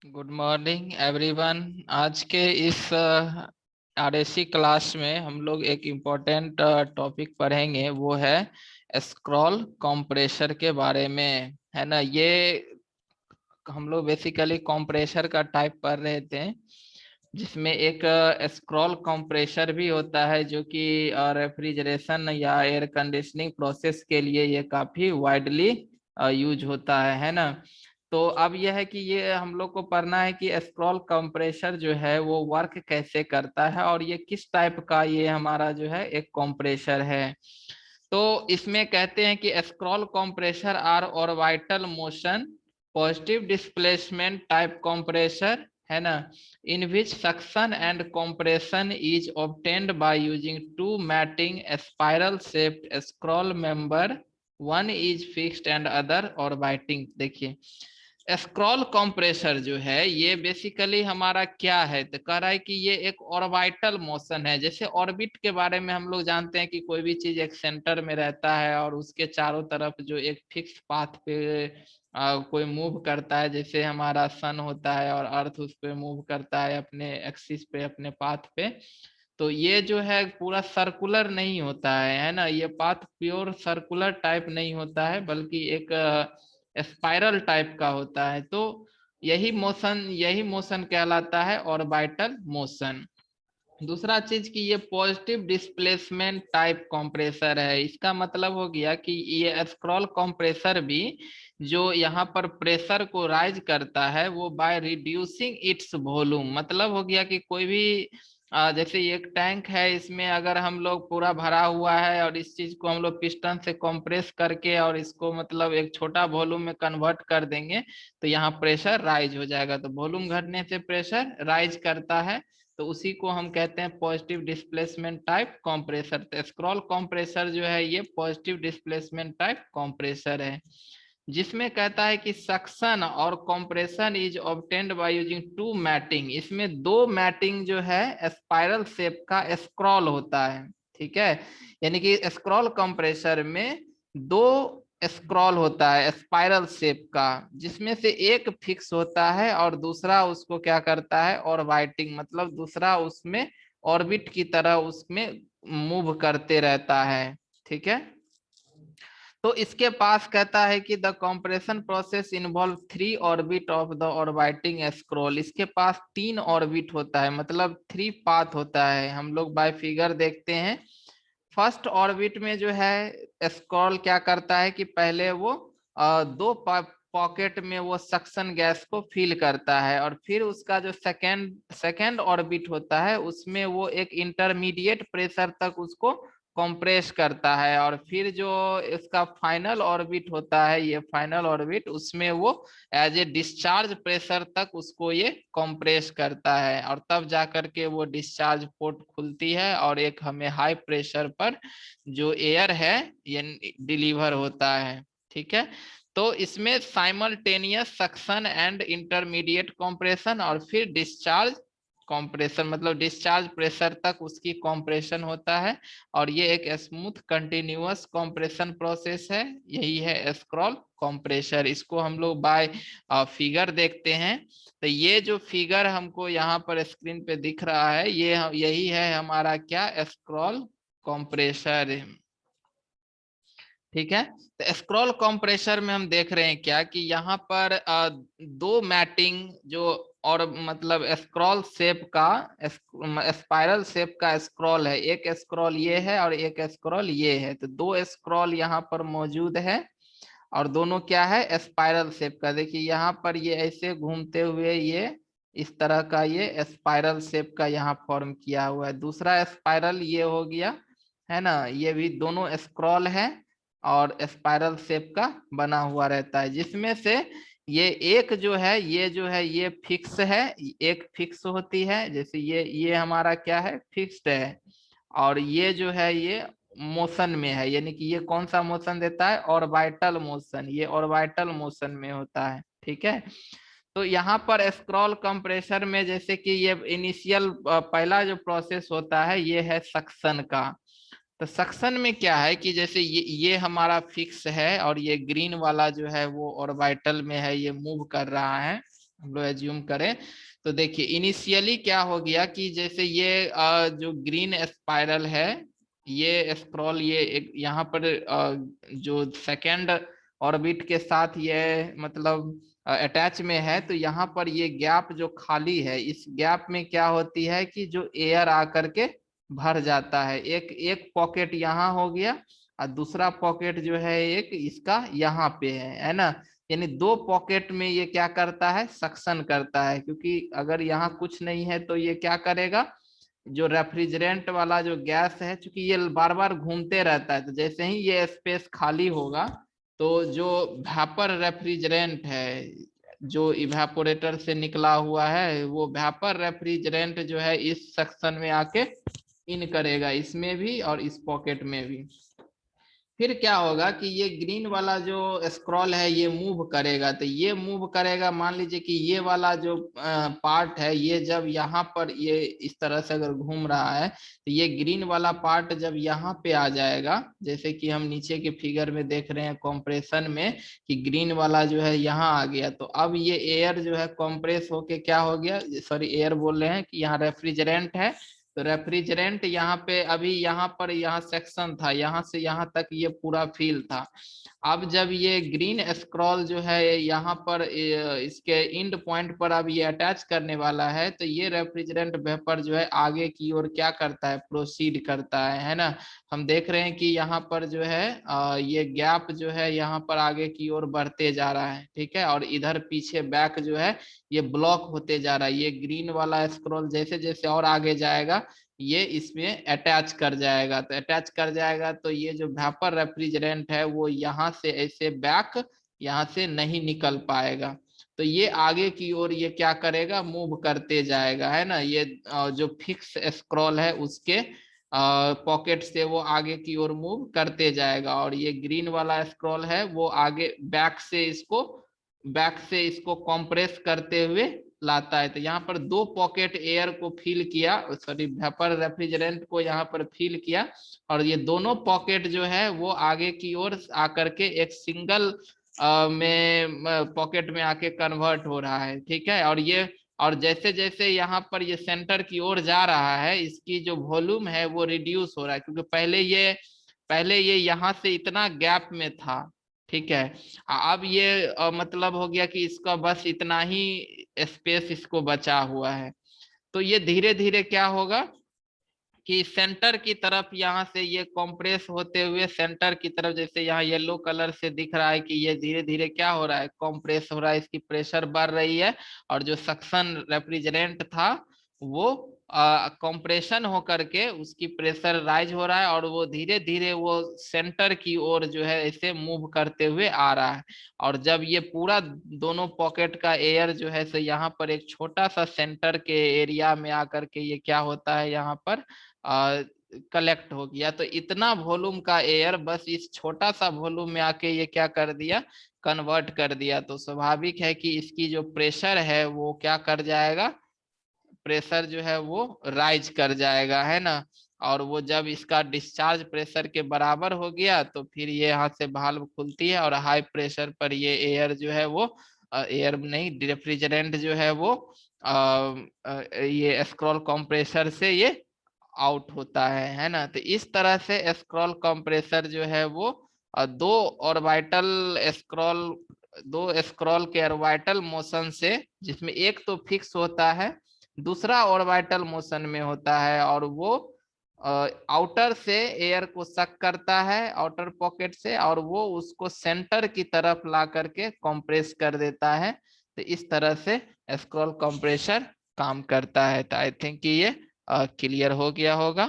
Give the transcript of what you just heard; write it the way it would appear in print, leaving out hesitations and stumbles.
Good morning everyone. आज के इस आरएससी क्लास में हम लोग एक इम्पोर्टेंट टॉपिक पढ़ेंगे, वो है स्क्रॉल कंप्रेसर के बारे में, है ना। ये हम लोग बेसिकली कंप्रेसर का टाइप पढ़ रहे थे, जिसमें एक स्क्रॉल कंप्रेसर भी होता है, जो कि रेफ्रिजरेशन या एयर कंडीशनिंग प्रोसेस के लिए ये काफी वाइडली यूज होता है ना। तो अब यह है कि ये हम लोग को पढ़ना है कि स्क्रॉल कंप्रेसर जो है वो वर्क कैसे करता है और ये किस टाइप का ये हमारा जो है एक कंप्रेसर है। तो इसमें कहते हैं कि scroll compressor or orbital motion positive displacement type compressor, है ना, in which suction and compression is obtained by using two matching spiral shaped scroll member, one is fixed and other orbiting। देखिए, scroll compressor जो है ये basically हमारा क्या है, तो कह रहा है कि ये एक ऑर्बिटल मोशन है। जैसे ऑर्बिट के बारे में हम लोग जानते हैं कि कोई भी चीज एक सेंटर में रहता है और उसके चारों तरफ जो एक फिक्स पाथ पे कोई मूव करता है, जैसे हमारा सन होता है और अर्थ उस पे मूव करता है अपने एक्सिस पे, अपने पाथ पे। तो ये जो है पूरा सर्कुलर नहीं होता है ना, ये पाथ प्योर सर्कुलर टाइप नहीं होता है, बल्कि एक स्पाइरल टाइप का होता है। तो यही मोशन कहलाता है ऑर्बिटल मोशन। दूसरा चीज कि ये पॉजिटिव डिस्प्लेसमेंट टाइप कंप्रेसर है। इसका मतलब हो गया कि ये स्क्रॉल कंप्रेसर भी जो यहाँ पर प्रेशर को राइज करता है वो बाय रिड्यूसिंग इट्स वॉल्यूम। मतलब हो गया कि कोई भी जैसे ये एक टैंक है, इसमें अगर हम लोग पूरा भरा हुआ है और इस चीज को हम लोग पिस्टन से कंप्रेस करके और इसको मतलब एक छोटा वॉल्यूम में कन्वर्ट कर देंगे, तो यहाँ प्रेशर राइज हो जाएगा। तो वॉल्यूम घटने से प्रेशर राइज करता है, तो उसी को हम कहते हैं पॉजिटिव डिस्प्लेसमेंट टाइप कंप्रेसर। तो स्क्रॉल कंप्रेसर जो है ये पॉजिटिव डिस्प्लेसमेंट टाइप कंप्रेसर है, जिसमें कहता है कि सक्शन और compression is obtained by using two mating. इसमें दो मैटिंग जो है स्पाइरल शेप का स्क्रॉल होता है, ठीक है। यानी कि स्क्रॉल कंप्रेसर में दो स्क्रॉल होता है स्पाइरल शेप का, जिसमें से एक फिक्स होता है और दूसरा उसको क्या करता है ऑर्बिटिंग, मतलब दूसरा उसमें ऑर्बिट की तरह उसमें मूव करते रहता है, ठीक है। तो इसके पास कहता है कि the compression process involve three orbit of the orbiting scroll. इसके पास तीन ऑर्बिट होता है, मतलब थ्री पाथ होता है। हम लोग बाय फिगर देखते हैं। फर्स्ट ऑर्बिट में जो है स्क्रॉल क्या करता है कि पहले वो दो पॉकेट में वो सक्शन गैस को फिल करता है, और फिर उसका जो सेकेंड ऑर्बिट होता है उसमें वो एक इंटरमीडिएट प्रेशर तक उसको कंप्रेस करता है, और फिर जो इसका फाइनल ऑर्बिट होता है, ये फाइनल ऑर्बिट, उसमें वो एज ए डिस्चार्ज प्रेशर तक उसको ये कंप्रेस करता है, और तब जाकर के वो डिस्चार्ज पोर्ट खुलती है और एक हमें हाई प्रेशर पर जो एयर है ये डिलीवर होता है, ठीक है। तो इसमें simultaneous suction and intermediate compression और फिर डिस्चार्ज कंप्रेशन, मतलब डिस्चार्ज प्रेशर तक उसकी कंप्रेशन होता है, और ये एक स्मूथ कंटिन्यूअस कंप्रेशन प्रोसेस है। यही है स्क्रॉल कंप्रेसर। इसको हम लोग बाय फिगर देखते हैं। तो ये जो फिगर हमको यहाँ पर स्क्रीन पे दिख रहा है, ये यही है हमारा क्या स्क्रॉल कंप्रेसर, ठीक है। तो स्क्रॉल कंप्रेसर में हम देख रहे हैं क्या कि यहाँ पर दो मैटिंग जो और मतलब स्क्रॉल शेप का स्पाइरल शेप का स्क्रॉल है, एक स्क्रॉल ये है और एक स्क्रॉल ये है। तो दो स्क्रॉल यहाँ पर मौजूद है और दोनों क्या है स्पाइरल शेप का। देखिए यहाँ पर ये ऐसे घूमते हुए ये इस तरह का ये स्पाइरल शेप का यहाँ फॉर्म किया हुआ है। दूसरा स्पाइरल ये हो गया, है ना, ये भी दोनों स्क्रॉल है और स्पाइरल शेप का बना हुआ रहता है, जिसमें से ये एक जो है ये फिक्स है, एक फिक्स होती है। जैसे ये हमारा क्या है फिक्स्ड है, और ये जो है ये मोशन में है, यानी कि ये कौन सा मोशन देता है ऑर्बिटल मोशन, ये ऑर्बिटल मोशन में होता है, ठीक है। तो यहाँ पर स्क्रॉल कंप्रेसर में जैसे कि ये इनिशियल पहला जो प्रोसेस होता है ये है सक्शन का। तो सक्शन में क्या है कि जैसे ये हमारा फिक्स है और ये ग्रीन वाला जो है वो ऑर्बिटल में है, ये मूव कर रहा है। हम लोग एज्यूम करें तो देखिए इनिशियली क्या हो गया कि जैसे ये जो ग्रीन स्पाइरल है, ये स्क्रॉल ये एक यहाँ पर जो सेकेंड ऑर्बिट के साथ ये मतलब अटैच में है, तो यहाँ पर ये गैप जो खाली है, इस गैप में क्या होती है कि जो एयर आकर के भर जाता है। एक एक पॉकेट यहाँ हो गया और दूसरा पॉकेट जो है एक इसका यहाँ पे है ना। यानी दो पॉकेट में ये क्या करता है, सक्शन करता है, क्योंकि अगर यहाँ कुछ नहीं है तो ये क्या करेगा, जो रेफ्रिजरेंट वाला जो गैस है, चूंकि ये बार बार घूमते रहता है, तो जैसे ही ये स्पेस खाली होगा तो जो वेपर रेफ्रिजरेंट है, जो इवेपोरेटर से निकला हुआ है, वो वेपर रेफ्रिजरेंट जो है इस सेक्शन में आके इन करेगा, इसमें भी और इस पॉकेट में भी। फिर क्या होगा कि ये ग्रीन वाला जो स्क्रॉल है ये मूव करेगा, तो ये मूव करेगा, मान लीजिए कि ये वाला जो पार्ट है, ये जब यहाँ पर ये इस तरह से अगर घूम रहा है, तो ये ग्रीन वाला पार्ट जब यहाँ पे आ जाएगा, जैसे कि हम नीचे के फिगर में देख रहे हैं कॉम्प्रेशन में कि ग्रीन वाला जो है यहाँ आ गया, तो अब ये एयर जो है कॉम्प्रेस होके क्या हो गया, सॉरी एयर बोल रहे हैं कि यहाँ रेफ्रिजरेंट है, तो रेफ्रिजरेंट यहाँ पे अभी यहाँ पर यहाँ सेक्शन था, यहाँ से यहाँ तक ये पूरा फील था। अब जब ये ग्रीन स्क्रॉल जो है यहाँ पर इसके एंड पॉइंट पर अब ये अटैच करने वाला है, तो ये रेफ्रिजरेंट वेपर जो है आगे की ओर क्या करता है, प्रोसीड करता है ना। हम देख रहे हैं कि यहाँ पर जो है ये गैप जो है यहाँ पर आगे की ओर बढ़ते जा रहा है, ठीक है, और इधर पीछे बैक जो है ये ब्लॉक होते जा रहा है। ये ग्रीन वाला स्क्रॉल जैसे जैसे और आगे जाएगा ये इसमें अटैच कर जाएगा, तो अटैच कर जाएगा तो ये जो वेपर रेफ्रिजरेंट है वो यहाँ से ऐसे बैक यहाँ से नहीं निकल पाएगा, तो ये आगे की ओर ये क्या करेगा, मूव करते जाएगा, है ना। ये जो फिक्स स्क्रॉल है उसके पॉकेट से वो आगे की ओर मूव करते जाएगा, और ये ग्रीन वाला स्क्रॉल है वो आगे बैक से इसको कंप्रेस करते हुए लाता है। तो यहाँ पर दो पॉकेट एयर को फिल किया, सॉरी वेपर रेफ्रिजरेंट को यहाँ पर फिल किया, और ये दोनों पॉकेट जो है वो आगे की ओर आकर के एक सिंगल में पॉकेट में आके कन्वर्ट हो रहा है, ठीक है। और जैसे जैसे यहाँ पर ये सेंटर की ओर जा रहा है, इसकी जो वॉल्यूम है वो रिड्यूस हो रहा है, क्योंकि पहले ये यहाँ से इतना गैप में था, ठीक है। अब ये मतलब हो गया कि इसका बस इतना ही स्पेस इसको बचा हुआ है, तो ये धीरे धीरे क्या होगा कि सेंटर की तरफ यहाँ से ये कंप्रेस होते हुए सेंटर की तरफ, जैसे यहाँ येलो कलर से दिख रहा है कि ये धीरे धीरे क्या हो रहा है, कंप्रेस हो रहा है, इसकी प्रेशर बढ़ रही है, और जो सक्शन रेफ्रिजरेंट था वो कंप्रेशन होकर के उसकी प्रेशर राइज हो रहा है, और वो धीरे धीरे वो सेंटर की ओर जो है ऐसे मूव करते हुए आ रहा है। और जब ये पूरा दोनों पॉकेट का एयर जो है से यहाँ पर एक छोटा सा सेंटर के एरिया में आकर के ये क्या होता है, यहाँ पर कलेक्ट हो गया, तो इतना वॉल्यूम का एयर बस इस छोटा सा वॉल्यूम में आके ये क्या कर दिया, कन्वर्ट कर दिया। तो स्वाभाविक है कि इसकी जो प्रेशर है वो क्या कर जाएगा, प्रेशर जो है वो राइज कर जाएगा, है ना। और वो जब इसका डिस्चार्ज प्रेशर के बराबर हो गया तो फिर ये यहाँ से वाल्व खुलती है, और हाई प्रेशर पर ये एयर जो है वो एयर नहीं, रेफ्रिजरेंट जो है वो ये स्क्रॉल कंप्रेसर से ये आउट होता है ना। तो इस तरह से स्क्रॉल कंप्रेसर जो है वो दो ऑर्बिटल स्क्रॉल दो स्क्रॉल के ऑर्बिटल मोशन से, जिसमें एक तो फिक्स होता है, दूसरा ऑर्बिटल मोशन में होता है, और वो आउटर से एयर को सक करता है आउटर पॉकेट से, और वो उसको सेंटर की तरफ ला करके कंप्रेस कर देता है। तो इस तरह से स्क्रॉल कंप्रेसर काम करता है। तो आई थिंक कि ये क्लियर हो गया होगा।